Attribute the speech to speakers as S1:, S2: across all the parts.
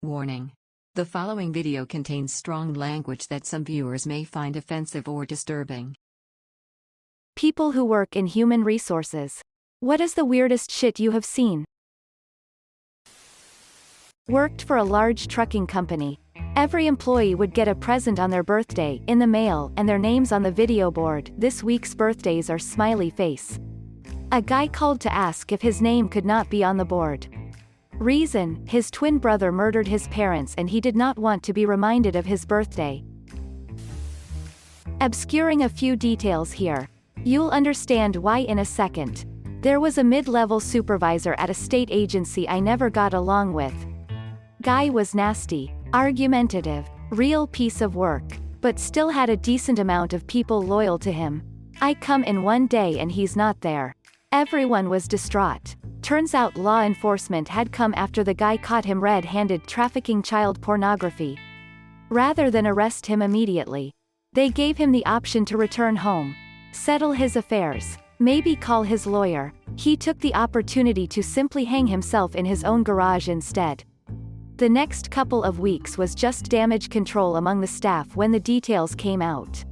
S1: Warning. The following video contains strong language that some viewers may find offensive or disturbing.
S2: People who work in human resources. What is the weirdest shit you have seen? Worked for a large trucking company. Every employee would get a present on their birthday in the mail and their names on the video board. This week's birthdays are smiley face. A guy called to ask if his name could not be on the board. Reason: his twin brother murdered his parents and he did not want to be reminded of his birthday. Obscuring a few details here. You'll understand why in a second. There was a mid-level supervisor at a state agency I never got along with. Guy was nasty, argumentative, real piece of work, but still had a decent amount of people loyal to him. I come in one day and he's not there. Everyone was distraught. Turns out law enforcement had come after the guy caught him red-handed trafficking child pornography. Rather than arrest him immediately, they gave him the option to return home, settle his affairs, maybe call his lawyer. He took the opportunity to simply hang himself in his own garage instead. The next couple of weeks was just damage control among the staff when the details came out.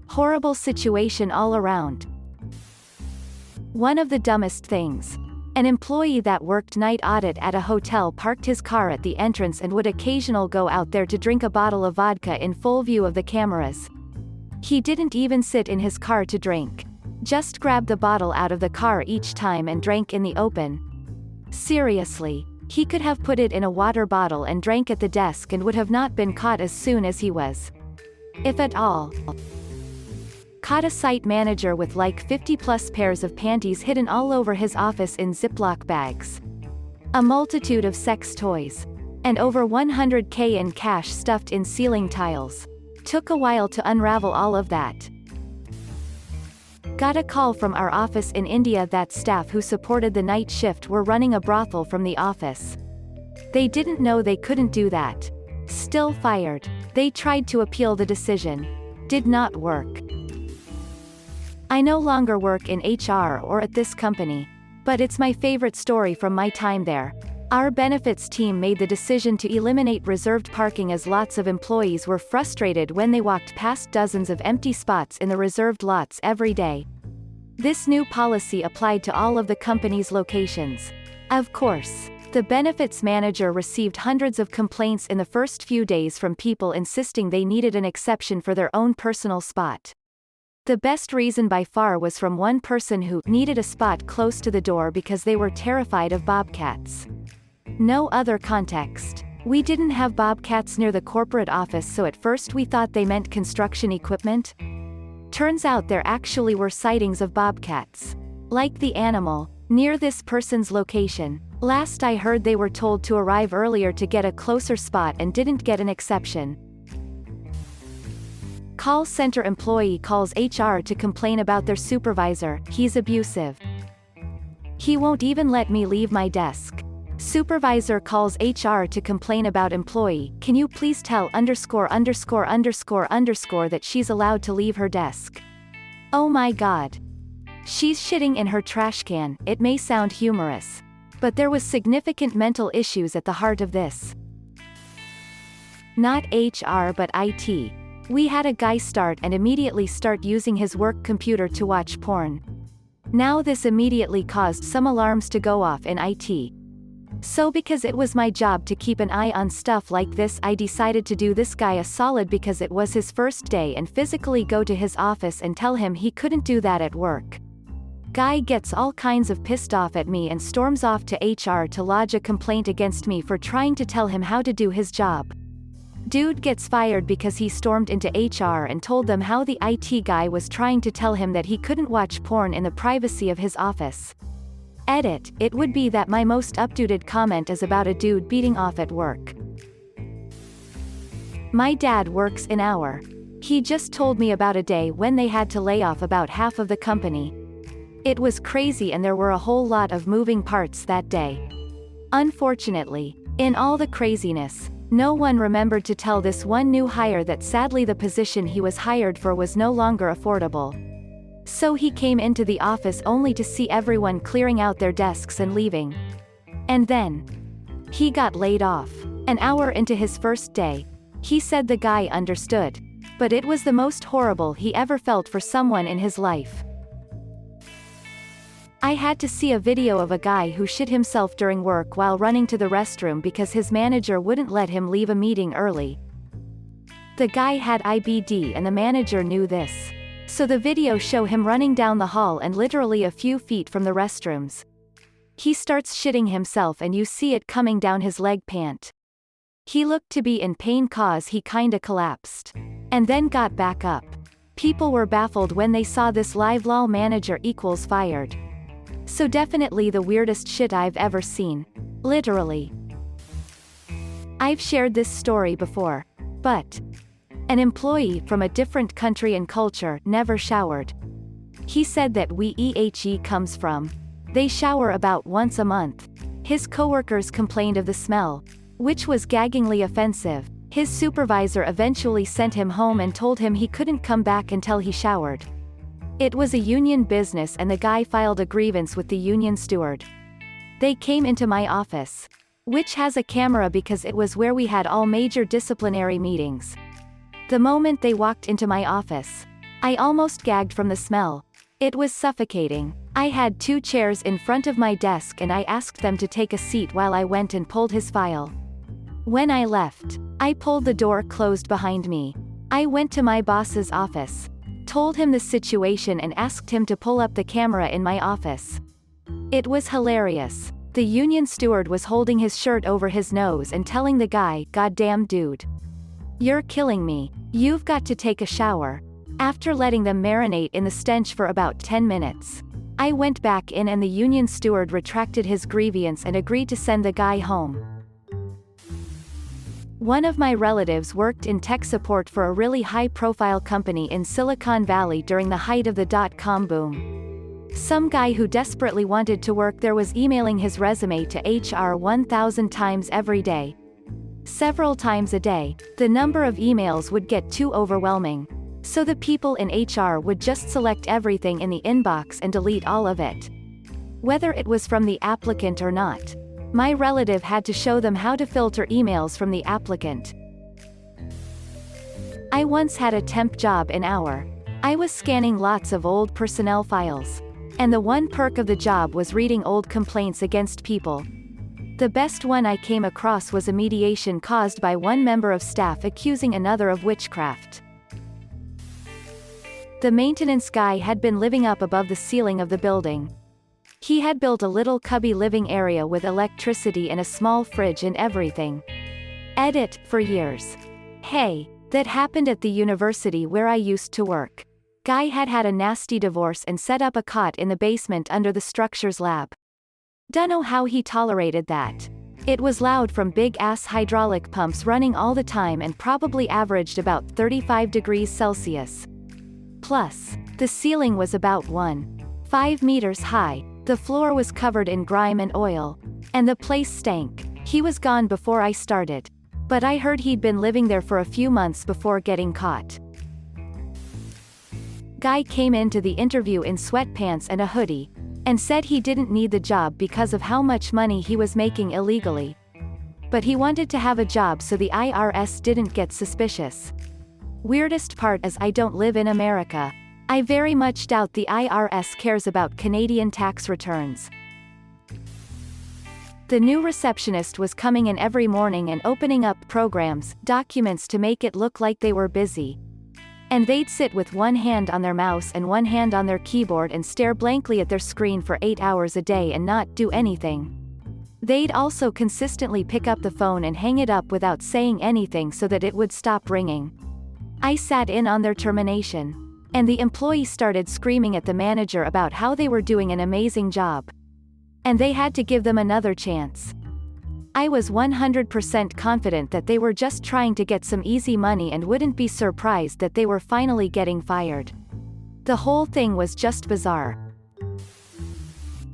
S2: Horrible situation all around. One of the dumbest things. An employee that worked night audit at a hotel parked his car at the entrance and would occasionally go out there to drink a bottle of vodka in full view of the cameras. He didn't even sit in his car to drink. Just grabbed the bottle out of the car each time and drank in the open. Seriously, he could have put it in a water bottle and drank at the desk and would have not been caught as soon as he was. If at all. Caught a site manager with like 50+ pairs of panties hidden all over his office in Ziploc bags. A multitude of sex toys. And over $100K in cash stuffed in ceiling tiles. Took a while to unravel all of that. Got a call from our office in India that staff who supported the night shift were running a brothel from the office. They didn't know they couldn't do that. Still fired. They tried to appeal the decision. Did not work. I no longer work in HR or at this company, but it's my favorite story from my time there. Our benefits team made the decision to eliminate reserved parking as lots of employees were frustrated when they walked past dozens of empty spots in the reserved lots every day. This new policy applied to all of the company's locations. Of course, the benefits manager received hundreds of complaints in the first few days from people insisting they needed an exception for their own personal spot. The best reason by far was from one person who needed a spot close to the door because they were terrified of bobcats. No other context. We didn't have bobcats near the corporate office, so at first we thought they meant construction equipment. Turns out there actually were sightings of bobcats. Like the animal, near this person's location. Last I heard they were told to arrive earlier to get a closer spot and didn't get an exception. Call center employee calls HR to complain about their supervisor. He's abusive. He won't even let me leave my desk. Supervisor calls HR to complain about employee. Can you please tell _____ that she's allowed to leave her desk? Oh my god. She's shitting in her trash can. It may sound humorous, but there was significant mental issues at the heart of this. Not HR but IT. We had a guy start using his work computer to watch porn. Now this immediately caused some alarms to go off in IT. So because it was my job to keep an eye on stuff like this, I decided to do this guy a solid because it was his first day and physically go to his office and tell him he couldn't do that at work. Guy gets all kinds of pissed off at me and storms off to HR to lodge a complaint against me for trying to tell him how to do his job. Dude gets fired because he stormed into HR and told them how the IT guy was trying to tell him that he couldn't watch porn in the privacy of his office. Edit: it would be that my most updated comment is about a dude beating off at work. My dad works in our. He just told me about a day when they had to lay off about half of the company. It was crazy and there were a whole lot of moving parts that day. Unfortunately, in all the craziness, no one remembered to tell this one new hire that sadly the position he was hired for was no longer affordable. So he came into the office only to see everyone clearing out their desks and leaving. And then he got laid off. An hour into his first day, he said the guy understood. But it was the most horrible he ever felt for someone in his life. I had to see a video of a guy who shit himself during work while running to the restroom because his manager wouldn't let him leave a meeting early. The guy had IBD and the manager knew this. So the video show him running down the hall and literally a few feet from the restrooms. He starts shitting himself and you see it coming down his leg pant. He looked to be in pain cause he kinda collapsed. And then got back up. People were baffled when they saw this live lol manager equals fired. So definitely the weirdest shit I've ever seen. Literally. I've shared this story before. But an employee from a different country and culture never showered. He said that he comes from. They shower about once a month. His coworkers complained of the smell, which was gaggingly offensive. His supervisor eventually sent him home and told him he couldn't come back until he showered. It was a union business and the guy filed a grievance with the union steward. They came into my office, which has a camera because it was where we had all major disciplinary meetings. The moment they walked into my office, I almost gagged from the smell. It was suffocating. I had 2 chairs in front of my desk and I asked them to take a seat while I went and pulled his file. When I left, I pulled the door closed behind me. I went to my boss's office, told him the situation and asked him to pull up the camera in my office. It was hilarious. The union steward was holding his shirt over his nose and telling the guy, "Goddamn dude. You're killing me. You've got to take a shower." After letting them marinate in the stench for about 10 minutes, I went back in and the union steward retracted his grievance and agreed to send the guy home. One of my relatives worked in tech support for a really high-profile company in Silicon Valley during the height of the dot-com boom. Some guy who desperately wanted to work there was emailing his resume to HR 1,000 times every day. Several times a day, the number of emails would get too overwhelming. So the people in HR would just select everything in the inbox and delete all of it. Whether it was from the applicant or not, my relative had to show them how to filter emails from the applicant. I once had a temp job in our. I was scanning lots of old personnel files. And the one perk of the job was reading old complaints against people. The best one I came across was a mediation caused by one member of staff accusing another of witchcraft. The maintenance guy had been living up above the ceiling of the building. He had built a little cubby living area with electricity and a small fridge and everything. Edit, for years. Hey, that happened at the university where I used to work. Guy had had a nasty divorce and set up a cot in the basement under the structure's lab. Dunno how he tolerated that. It was loud from big-ass hydraulic pumps running all the time and probably averaged about 35 degrees Celsius. Plus, the ceiling was about 1.5 meters high, the floor was covered in grime and oil, and the place stank. He was gone before I started. But I heard he'd been living there for a few months before getting caught. Guy came into the interview in sweatpants and a hoodie, and said he didn't need the job because of how much money he was making illegally. But he wanted to have a job so the IRS didn't get suspicious. Weirdest part is I don't live in America. I very much doubt the IRS cares about Canadian tax returns. The new receptionist was coming in every morning and opening up programs, documents to make it look like they were busy. And they'd sit with one hand on their mouse and one hand on their keyboard and stare blankly at their screen for 8 hours a day and not do anything. They'd also consistently pick up the phone and hang it up without saying anything so that it would stop ringing. I sat in on their termination. And the employee started screaming at the manager about how they were doing an amazing job. And they had to give them another chance. I was 100% confident that they were just trying to get some easy money and wouldn't be surprised that they were finally getting fired. The whole thing was just bizarre.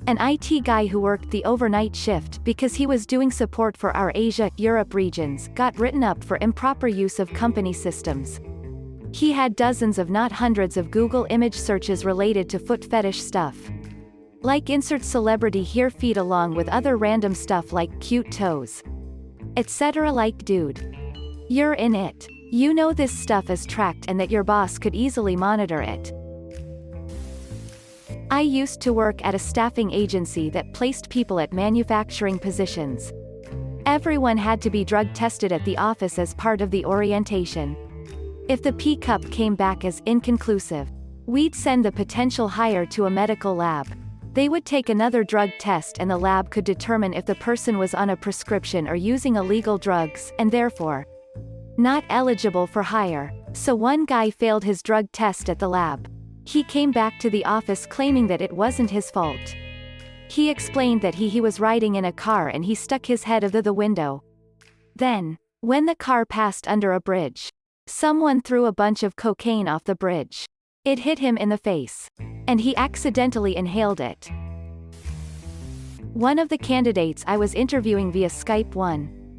S2: An IT guy who worked the overnight shift because he was doing support for our Asia-Europe regions got written up for improper use of company systems. He had dozens of not hundreds of Google image searches related to foot fetish stuff. Like insert celebrity here feed along with other random stuff like cute toes. etc. Like, dude, you're in it. You know this stuff is tracked and that your boss could easily monitor it. I used to work at a staffing agency that placed people at manufacturing positions. Everyone had to be drug tested at the office as part of the orientation. If the P cup came back as inconclusive, we'd send the potential hire to a medical lab. They would take another drug test and the lab could determine if the person was on a prescription or using illegal drugs, and therefore not eligible for hire. So one guy failed his drug test at the lab. He came back to the office claiming that it wasn't his fault. He explained that he was riding in a car and he stuck his head out of the window. Then, when the car passed under a bridge, someone threw a bunch of cocaine off the bridge. It hit him in the face, and he accidentally inhaled it. One of the candidates I was interviewing via Skype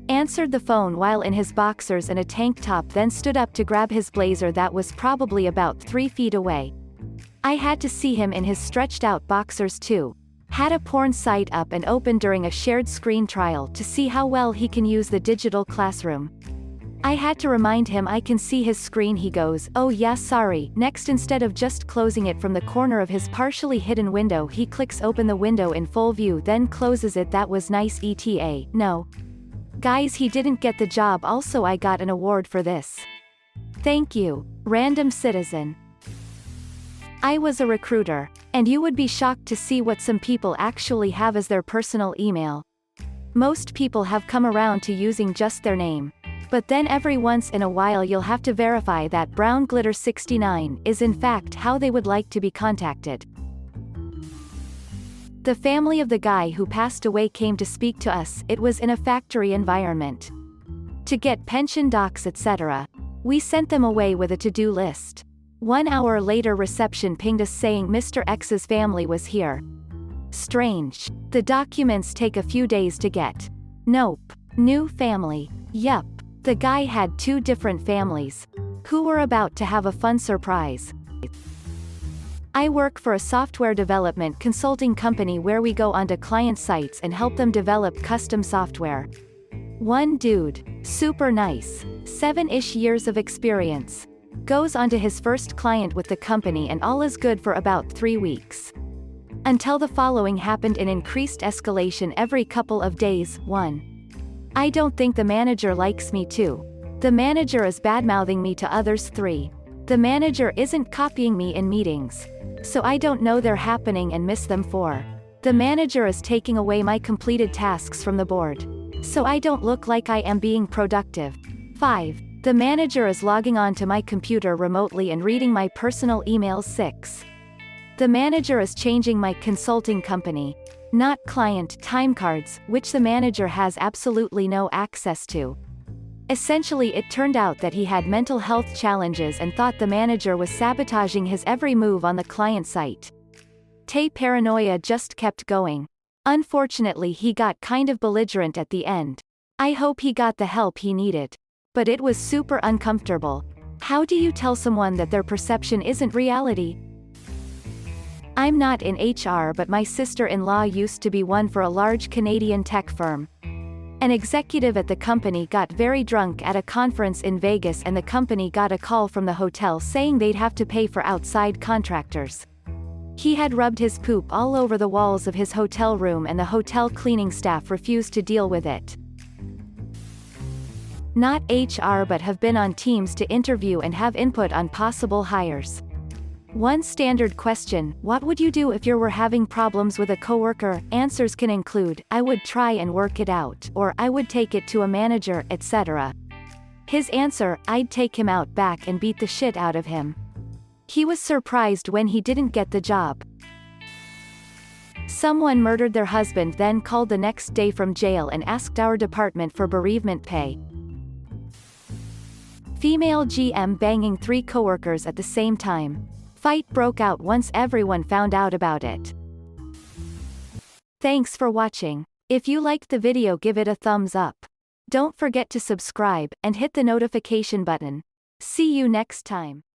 S2: answered the phone while in his boxers and a tank top, then stood up to grab his blazer that was probably about 3 feet away. I had to see him in his stretched out boxers too. Had a porn site up and open during a shared screen trial to see how well he can use the digital classroom. I had to remind him I can see his screen. He goes, "Oh yeah, sorry." Next, instead of just closing it from the corner of his partially hidden window, he clicks open the window in full view, then closes it. That was nice. ETA. No. Guys, he didn't get the job. Also, I got an award for this. Thank you, random citizen. I was a recruiter, and you would be shocked to see what some people actually have as their personal email. Most people have come around to using just their name. But then every once in a while you'll have to verify that Brown Glitter 69 is in fact how they would like to be contacted. The family of the guy who passed away came to speak to us. It was in a factory environment. To get pension docs, etc. We sent them away with a to-do list. 1 hour later, reception pinged us saying Mr. X's family was here. Strange. The documents take a few days to get. Nope. New family. Yup. The guy had 2 different families, who were about to have a fun surprise. I work for a software development consulting company where we go onto client sites and help them develop custom software. One dude, super nice, 7-ish years of experience, goes onto his first client with the company and all is good for about 3 weeks. Until the following happened in increased escalation every couple of days. 1. I don't think the manager likes me. 2. The manager is badmouthing me to others. 3. The manager isn't copying me in meetings, so I don't know they're happening and miss them. 4. The manager is taking away my completed tasks from the board, so I don't look like I am being productive. 5. The manager is logging on to my computer remotely and reading my personal emails. 6. The manager is changing my consulting company, not client, time cards, which the manager has absolutely no access to. Essentially, it turned out that he had mental health challenges and thought the manager was sabotaging his every move on the client site. Paranoia just kept going. Unfortunately, he got kind of belligerent at the end. I hope he got the help he needed. But it was super uncomfortable. How do you tell someone that their perception isn't reality? I'm not in HR, but my sister-in-law used to be one for a large Canadian tech firm. An executive at the company got very drunk at a conference in Vegas and the company got a call from the hotel saying they'd have to pay for outside contractors. He had rubbed his poop all over the walls of his hotel room and the hotel cleaning staff refused to deal with it. Not HR, but have been on teams to interview and have input on possible hires. One standard question: what would you do if you were having problems with a coworker? Answers can include, I would try and work it out, or I would take it to a manager, etc. His answer: I'd take him out back and beat the shit out of him. He was surprised when he didn't get the job. Someone murdered their husband, then called the next day from jail and asked our department for bereavement pay. Female GM banging 3 coworkers at the same time. Fight broke out once everyone found out about it. Thanks for watching. If you liked the video, give it a thumbs up. Don't forget to subscribe and hit the notification button. See you next time.